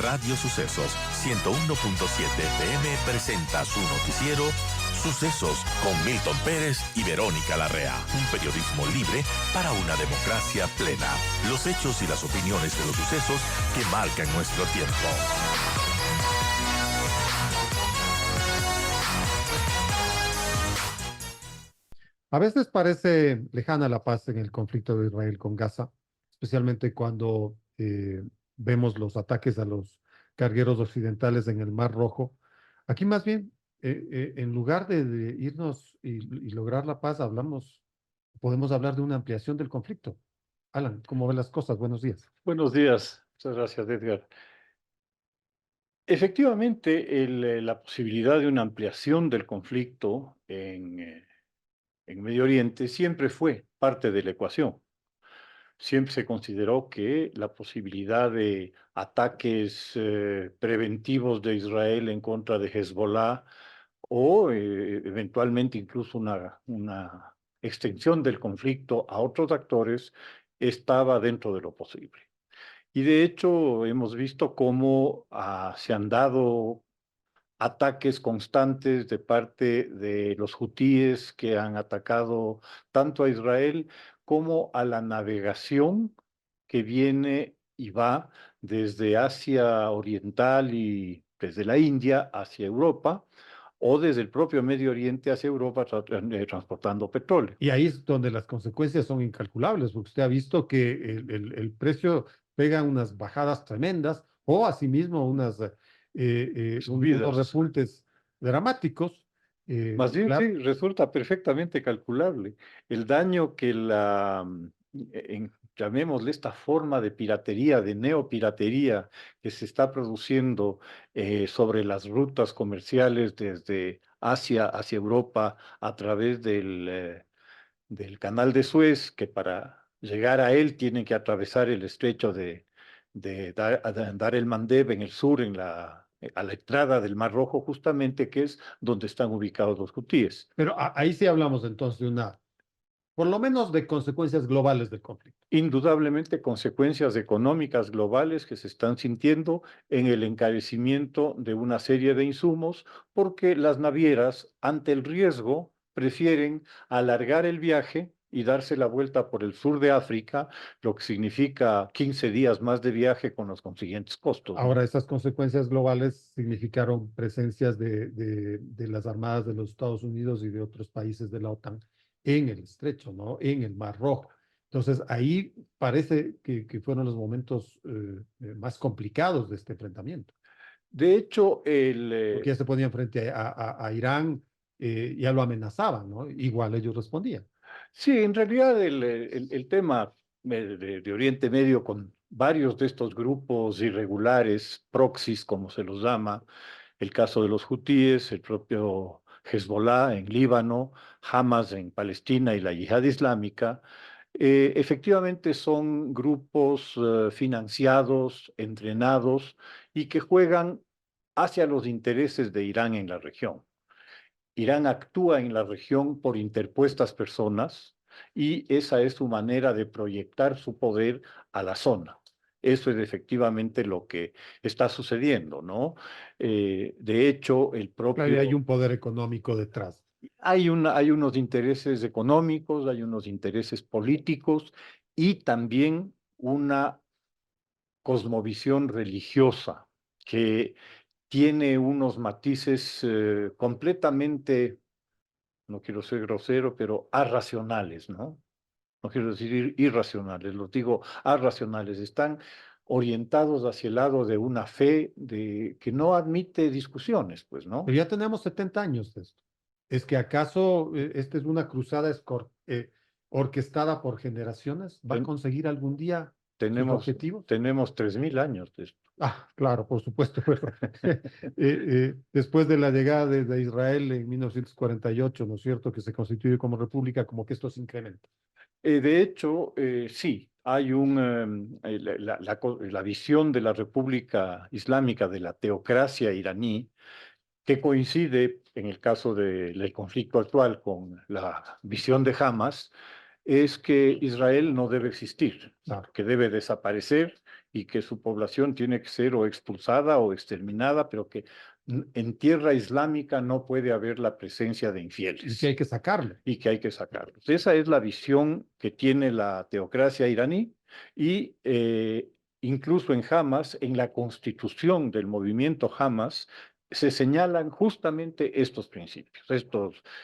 Radio Sucesos 101.7 FM presenta su noticiero Sucesos con Milton Pérez y Verónica Larrea. Un periodismo libre para una democracia plena. Los hechos y las opiniones de los sucesos que marcan nuestro tiempo. A veces parece lejana la paz en el conflicto de Israel con Gaza, especialmente cuando vemos los ataques a los cargueros occidentales en el Mar Rojo. Aquí más bien, en lugar de irnos y lograr la paz, podemos hablar de una ampliación del conflicto. Alan, ¿cómo ven las cosas? Buenos días. Buenos días, muchas gracias, Edgar. Efectivamente, la posibilidad de una ampliación del conflicto en Medio Oriente siempre fue parte de la ecuación. Siempre se consideró que la posibilidad de ataques preventivos de Israel en contra de Hezbollah o eventualmente incluso una extensión del conflicto a otros actores estaba dentro de lo posible. Y de hecho hemos visto cómo se han dado ataques constantes de parte de los hutíes que han atacado tanto a Israel como a la navegación que viene y va desde Asia Oriental y desde la India hacia Europa, o desde el propio Medio Oriente hacia Europa transportando petróleo. Y ahí es donde las consecuencias son incalculables, porque usted ha visto que el precio pega unas bajadas tremendas o asimismo unos Subidas. repuntes dramáticos. Más bien, Claro, sí, resulta perfectamente calculable el daño que llamémosle esta forma de piratería, de neopiratería que se está produciendo sobre las rutas comerciales desde Asia hacia Europa a través del canal de Suez, que para llegar a él tienen que atravesar el estrecho de Dar el Mandeb en el sur, a la entrada del Mar Rojo, justamente, que es donde están ubicados los hutíes. pero ahí sí hablamos entonces por lo menos de consecuencias globales del conflicto. Indudablemente consecuencias económicas globales que se están sintiendo en el encarecimiento de una serie de insumos, porque las navieras, ante el riesgo, prefieren alargar el viaje y darse la vuelta por el sur de África, lo que significa 15 días más de viaje con los consiguientes costos, ¿no? Ahora, esas consecuencias globales significaron presencias de las armadas de los Estados Unidos y de otros países de la OTAN en el estrecho, ¿no? En el Mar Rojo. Entonces, ahí parece que fueron los momentos más complicados de este enfrentamiento, De hecho, porque ya se ponían frente a Irán, ya lo amenazaban, ¿no? Igual ellos respondían. sí, en realidad el tema de Oriente Medio con varios de estos grupos irregulares, proxies como se los llama, el caso de los hutíes, el propio Hezbollah en Líbano, Hamas en Palestina y la Yihad Islámica, efectivamente son grupos financiados, entrenados y que juegan hacia los intereses de Irán en la región. Irán actúa en la región por interpuestas personas y esa es su manera de proyectar su poder a la zona. Eso es efectivamente lo que está sucediendo, ¿no? De hecho, Claro, y hay un poder económico detrás. hay unos intereses económicos, hay unos intereses políticos y también una cosmovisión religiosa que tiene unos matices completamente, no quiero ser grosero, pero arracionales, ¿no? No quiero decir irracionales, los digo arracionales. Están orientados hacia el lado de una fe que no admite discusiones, pues, Pero ¿no? ya tenemos 70 años de esto. ¿Es que acaso esta es una cruzada orquestada por generaciones? ¿Va a Ten- conseguir algún día sus tenemos, objetivos? tenemos 3000 años de esto. Ah, claro, por supuesto, pero después de la llegada de Israel en 1948, ¿no es cierto?, que se constituye como república, como que esto se incrementa. De hecho, sí, hay la visión de la República Islámica, de la teocracia iraní, que coincide en el caso del conflicto actual con la visión de Hamas, es que Israel no debe existir, Claro. que debe desaparecer y que su población tiene que ser o expulsada o exterminada, pero que en tierra islámica no puede haber la presencia de Y que infieles hay que sacarlo. y que hay que sacarlos. Esa es la visión que tiene la teocracia iraní y incluso en Hamas, en la constitución del movimiento Hamas, se señalan justamente estos principios,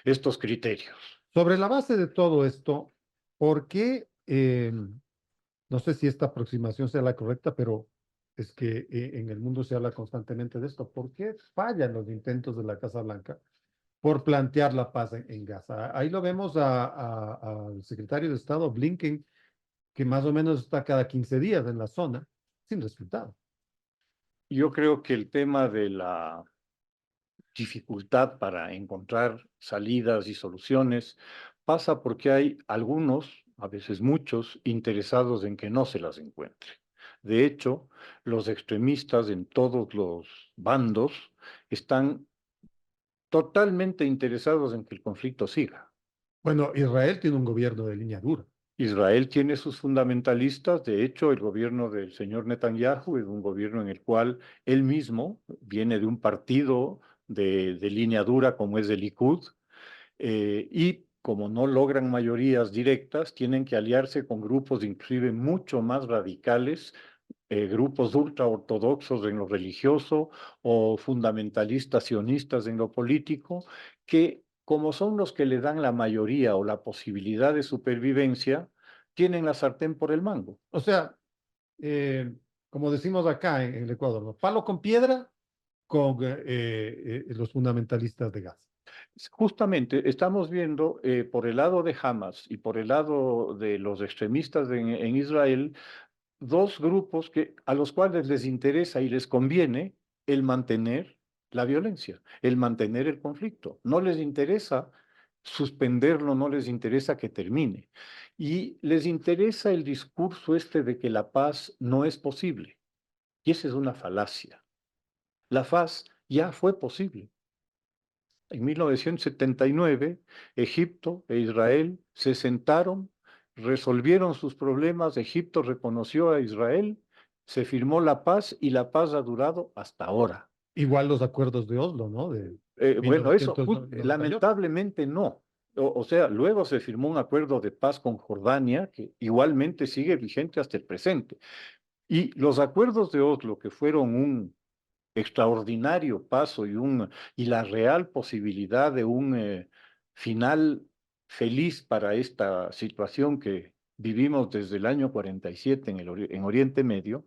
estos criterios. Sobre la base de todo esto, ¿por qué, no sé si esta aproximación sea la correcta, pero es que en el mundo se habla constantemente de esto, ¿por qué fallan los intentos de la Casa Blanca por plantear la paz en Gaza? Ahí lo vemos al secretario de Estado Blinken, que más o menos está cada 15 días en la zona, sin resultado. Yo creo que el tema de la dificultad para encontrar salidas y soluciones pasa porque hay algunos, a veces muchos, interesados en que no se las encuentre. De hecho, los extremistas en todos los bandos están totalmente interesados en que el conflicto siga. Bueno, Israel tiene un gobierno de línea dura. Israel tiene sus fundamentalistas, de hecho, el gobierno del señor Netanyahu es un gobierno en el cual él mismo viene de un partido de línea dura como es el Likud, y como no logran mayorías directas, tienen que aliarse con grupos inclusive mucho más radicales, grupos ultraortodoxos en lo religioso o fundamentalistas sionistas en lo político, que como son los que le dan la mayoría o la posibilidad de supervivencia, tienen la sartén por el mango. O sea, como decimos acá en el Ecuador, ¿no? Palo con piedra con los fundamentalistas de Gaza. Justamente estamos viendo por el lado de Hamas y por el lado de los extremistas en Israel, dos grupos a los cuales les interesa y les conviene el mantener la violencia, el mantener el conflicto. No les interesa suspenderlo, no les interesa que termine. Y les interesa el discurso este de que la paz no es posible. Y esa es una falacia. La paz ya fue posible. En 1979, Egipto e Israel se sentaron, resolvieron sus problemas, Egipto reconoció a Israel, se firmó la paz y la paz ha durado hasta ahora. Igual los acuerdos de Oslo, ¿no? De Bueno, eso 1998. lamentablemente no. O sea, luego se firmó un acuerdo de paz con Jordania que igualmente sigue vigente hasta el presente. Y los acuerdos de Oslo, que fueron un extraordinario paso y la real posibilidad de un final feliz para esta situación que vivimos desde el año 47 en Oriente Medio,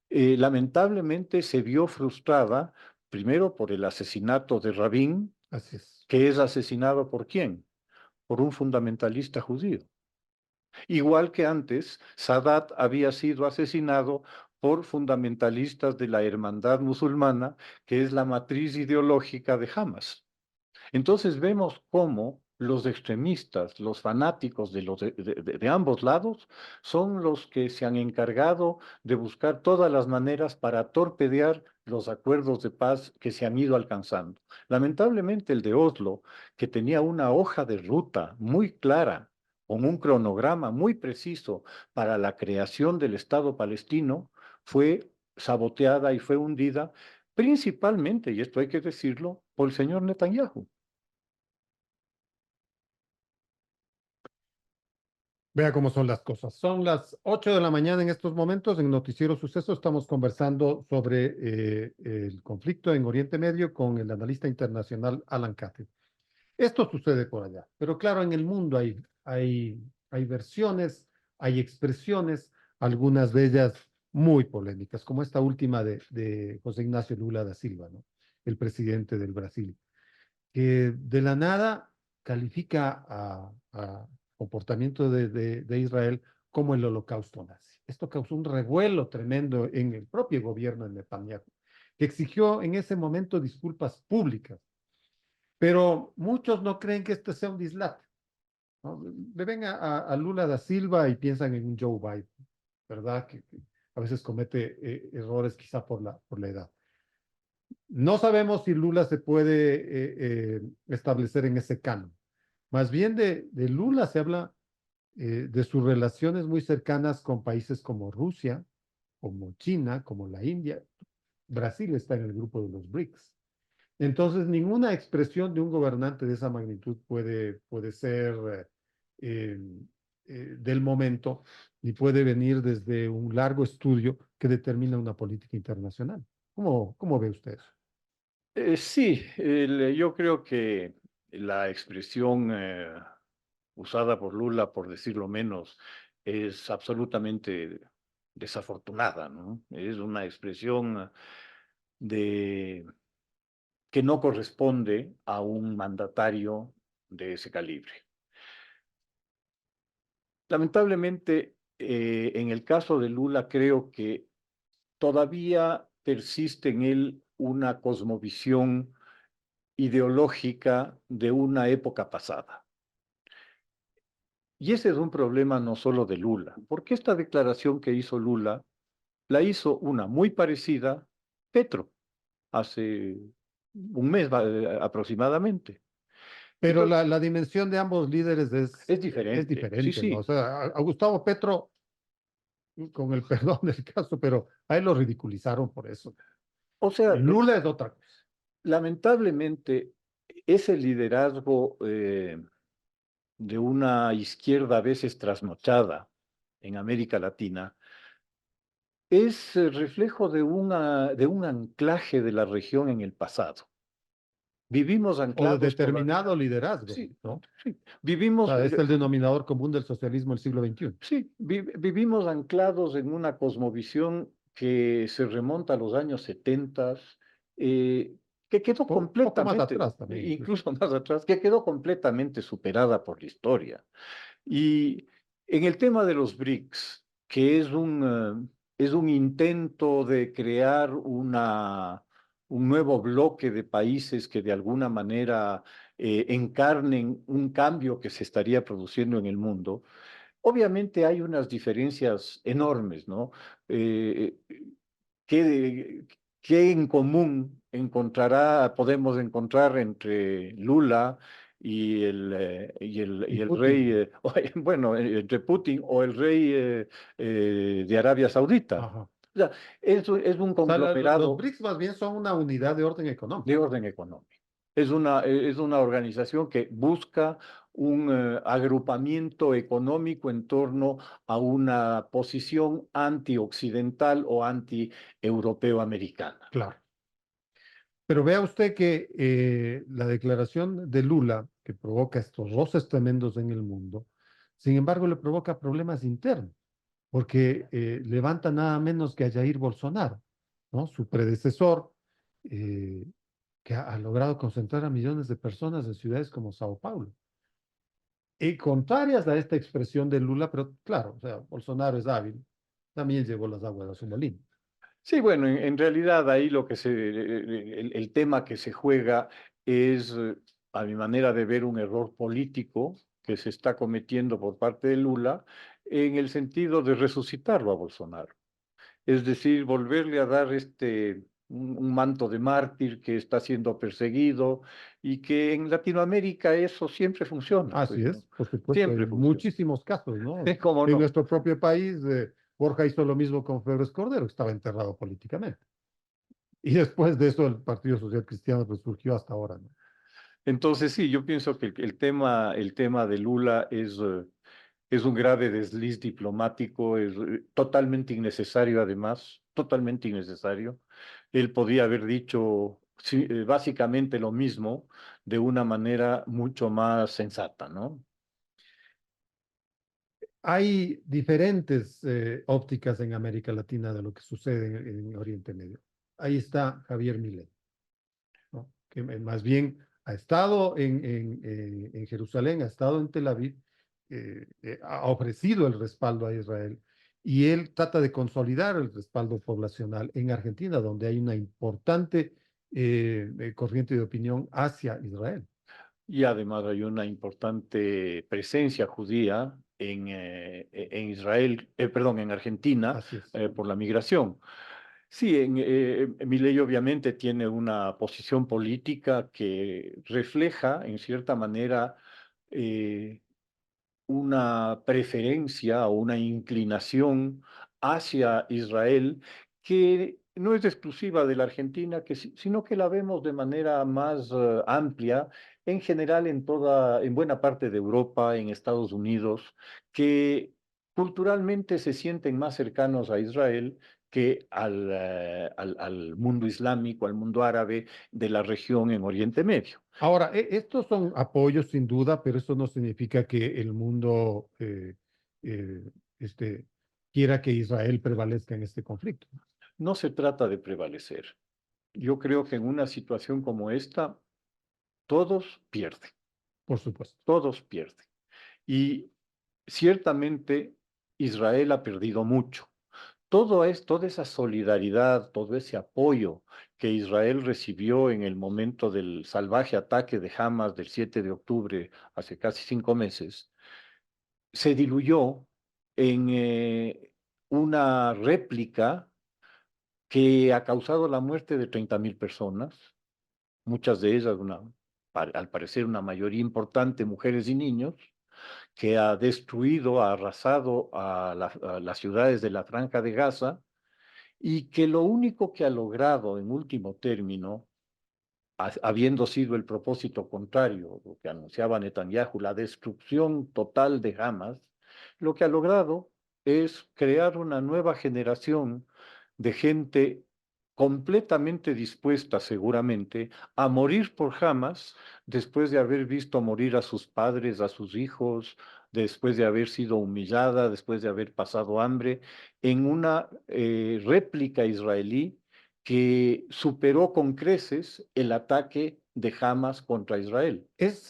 lamentablemente se vio frustrada primero por el asesinato de Rabin, Así es. que es asesinado ¿por quién? Por un fundamentalista judío. Igual que antes, Sadat había sido asesinado por fundamentalistas de la hermandad musulmana, que es la matriz ideológica de Hamas. Entonces vemos cómo los extremistas, los fanáticos de ambos lados, son los que se han encargado de buscar todas las maneras para torpedear los acuerdos de paz que se han ido alcanzando. Lamentablemente el de Oslo, que tenía una hoja de ruta muy clara, con un cronograma muy preciso para la creación del Estado palestino, fue saboteada y fue hundida principalmente, y esto hay que decirlo, por el señor Netanyahu. Vea cómo son las cosas. Son las 8 de la mañana en estos momentos. En Noticiero Suceso estamos conversando sobre el conflicto en Oriente Medio con el analista internacional Alan Cathy. Esto sucede por allá, pero claro, en el mundo hay versiones, hay expresiones, algunas de ellas muy polémicas, como esta última de José Ignacio Lula da Silva, ¿no? El presidente del Brasil, que de la nada califica a comportamiento de Israel como el holocausto nazi. Esto causó un revuelo tremendo en el propio gobierno de Netanyahu, que exigió en ese momento disculpas públicas. Pero muchos no creen que este sea un dislate, ¿no? Le ven a Lula da Silva y piensan en un Joe Biden, ¿verdad? Que a veces comete errores quizá por la edad. No sabemos si Lula se puede establecer en ese canon. Más bien de Lula se habla de sus relaciones muy cercanas con países como Rusia, como China, como la India. Brasil está en el grupo de los BRICS. Entonces, ninguna expresión de un gobernante de esa magnitud puede ser eh, del momento, ni puede venir desde un largo estudio que determina una política internacional. ¿Cómo ve usted eso? Sí, yo creo que la expresión usada por Lula, por decirlo menos, es absolutamente desafortunada, ¿no? Es una expresión de que no corresponde a un mandatario de ese calibre. Lamentablemente, en el caso de Lula, creo que todavía persiste en él una cosmovisión ideológica de una época pasada. Y ese es un problema no solo de Lula, porque esta declaración que hizo Lula la hizo una muy parecida Petro hace un mes aproximadamente. Pero Entonces, la dimensión de ambos líderes es es diferente, sí, diferente, ¿no? O sí. sea, a Gustavo Petro, con el perdón del caso, pero a él lo ridiculizaron por eso. O sea, Lula es otra cosa. lamentablemente, ese liderazgo de una izquierda a veces trasnochada en América Latina es reflejo de un anclaje de la región en el pasado. Vivimos O de anclados determinado todavía. liderazgo, Sí, ¿no? sí. O Vivimos, sea, es el denominador común del socialismo del siglo XXI. sí, vivimos anclados en una cosmovisión que se remonta a los años 70, que quedó Poco más completamente, atrás también, incluso. incluso más atrás, que quedó completamente superada por la historia. Y en el tema de los BRICS, que es un intento de crear un nuevo bloque de países que de alguna manera encarnen un cambio que se estaría produciendo en el mundo, obviamente hay unas diferencias enormes, ¿no? Eh, ¿qué, qué en común podemos encontrar entre Lula Y y el rey, Putin. bueno, entre Putin o el rey de Arabia Saudita? Ajá. O sea, es un O sea, los conglomerado BRICS más bien son una unidad de orden de económico. orden económico. Es una organización que busca un agrupamiento económico en torno a una posición anti-occidental o anti-europeo-americana. Claro. Pero vea usted que la declaración de Lula, que provoca estos roces tremendos en el mundo, sin embargo, le provoca problemas internos, porque levanta nada menos que a Jair Bolsonaro, ¿no? Su predecesor, eh, que ha logrado concentrar a millones de personas en ciudades como Sao Paulo. Y contrarias a esta expresión de Lula, pero claro, o sea, Bolsonaro es hábil, también llevó las aguas a su molino. Sí, bueno, en realidad ahí el tema que se juega es, a mi manera de ver, un error político que se está cometiendo por parte de Lula en el sentido de resucitarlo a Bolsonaro. Es decir, volverle a dar un manto de mártir que está siendo perseguido y que en Latinoamérica eso siempre funciona, Así pues, ¿no? es, por supuesto, hay Siempre funciona. muchísimos casos, ¿no? ¿Cómo En no? nuestro propio país, Borja hizo lo mismo con Febres Cordero, que estaba enterrado políticamente. Y después de eso, el Partido Social Cristiano pues, surgió hasta ahora, ¿no? Entonces, sí, yo pienso que el tema de Lula es un grave desliz diplomático, es totalmente innecesario además, totalmente innecesario. Él podía haber dicho sí, básicamente lo mismo de una manera mucho más sensata, ¿no? Hay diferentes ópticas en América Latina de lo que sucede en Oriente Medio. Ahí está Javier Milei, ¿no? Que más bien ha estado en Jerusalén, ha estado en Tel Aviv, ha ofrecido el respaldo a Israel y él trata de consolidar el respaldo poblacional en Argentina, donde hay una importante corriente de opinión hacia Israel. Y además hay una importante presencia judía en Israel, perdón, en Argentina, Así es. por la migración. Sí, Milei obviamente tiene una posición política que refleja, en cierta manera, eh, una preferencia o una inclinación hacia Israel que no es exclusiva de la Argentina, sino que la vemos de manera más amplia, en general en buena parte de Europa, en Estados Unidos, que culturalmente se sienten más cercanos a Israel que al mundo islámico, al mundo árabe de la región en Oriente Medio. Ahora, estos son apoyos sin duda, pero eso no significa que el mundo eh, este, quiera que Israel prevalezca en este conflicto. No se trata de prevalecer. Yo creo que en una situación como esta, todos pierden, Por supuesto. todos pierden. Y ciertamente Israel ha perdido mucho. Toda esa solidaridad, todo ese apoyo que Israel recibió en el momento del salvaje ataque de Hamas del 7 de octubre, hace casi 5 meses, se diluyó en una réplica que ha causado la muerte de 30.000 personas, muchas de ellas, al parecer una mayoría importante, mujeres y niños, que ha destruido, ha arrasado a las ciudades de la Franja de Gaza, y que lo único que ha logrado en último término, habiendo sido el propósito contrario, lo que anunciaba Netanyahu, la destrucción total de Hamas, lo que ha logrado es crear una nueva generación de gente completamente dispuesta, seguramente, a morir por Hamas después de haber visto morir a sus padres, a sus hijos, después de haber sido humillada, después de haber pasado hambre, en una réplica israelí que superó con creces el ataque de Hamas contra Israel. Es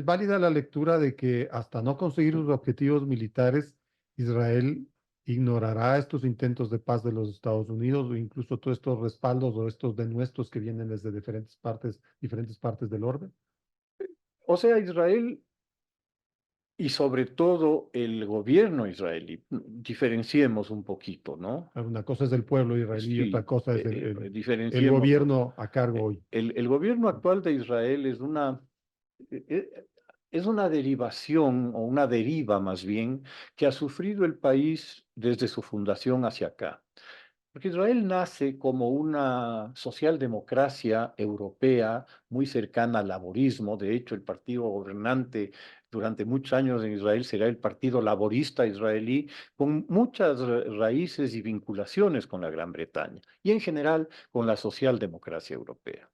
válida la lectura de que hasta no conseguir sus objetivos militares, Israel ignorará estos intentos de paz de los Estados Unidos o incluso todos estos respaldos o estos denuestos que vienen desde diferentes partes del orbe. O sea, Israel y sobre todo el gobierno israelí, diferenciemos un poquito, ¿no? Una cosa es el pueblo israelí y otra Sí, cosa es el diferenciemos. gobierno a cargo hoy. El gobierno actual de Israel eh, eh, es una derivación o una deriva más bien que ha sufrido el país desde su fundación hacia acá. Porque Israel nace como una socialdemocracia europea muy cercana al laborismo. De hecho, el partido gobernante durante muchos años en Israel será el Partido Laborista Israelí, con muchas raíces y vinculaciones con la Gran Bretaña y en general con la socialdemocracia europea.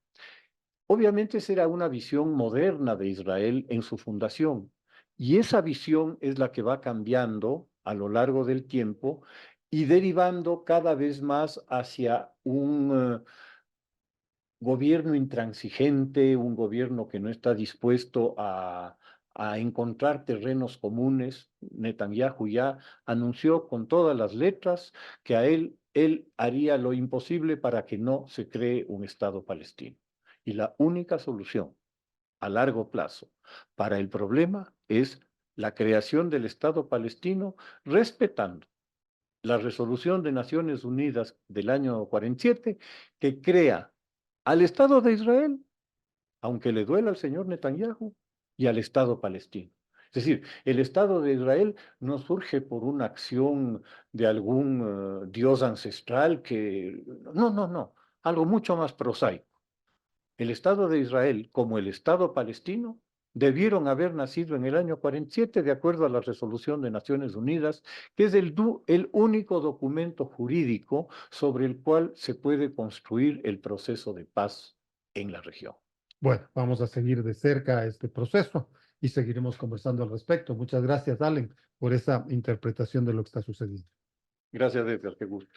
Obviamente esa era una visión moderna de Israel en su fundación, y esa visión es la que va cambiando a lo largo del tiempo y derivando cada vez más hacia un gobierno intransigente, un gobierno que no está dispuesto a encontrar terrenos comunes. Netanyahu ya anunció con todas las letras que él haría lo imposible para que no se cree un Estado palestino. Y la única solución a largo plazo para el problema es la creación del Estado palestino, respetando la resolución de Naciones Unidas del año 47, que crea al Estado de Israel, aunque le duela al señor Netanyahu, y al Estado palestino. Es decir, el Estado de Israel no surge por una acción de algún dios ancestral que... No, no, no, algo mucho más prosaico. El Estado de Israel, como el Estado palestino, debieron haber nacido en el año 47 de acuerdo a la resolución de Naciones Unidas, que es el único documento jurídico sobre el cual se puede construir el proceso de paz en la región. Bueno, vamos a seguir de cerca este proceso y seguiremos conversando al respecto. Muchas gracias, Allen, por esa interpretación de lo que está sucediendo. Gracias, Edgar, qué gusto.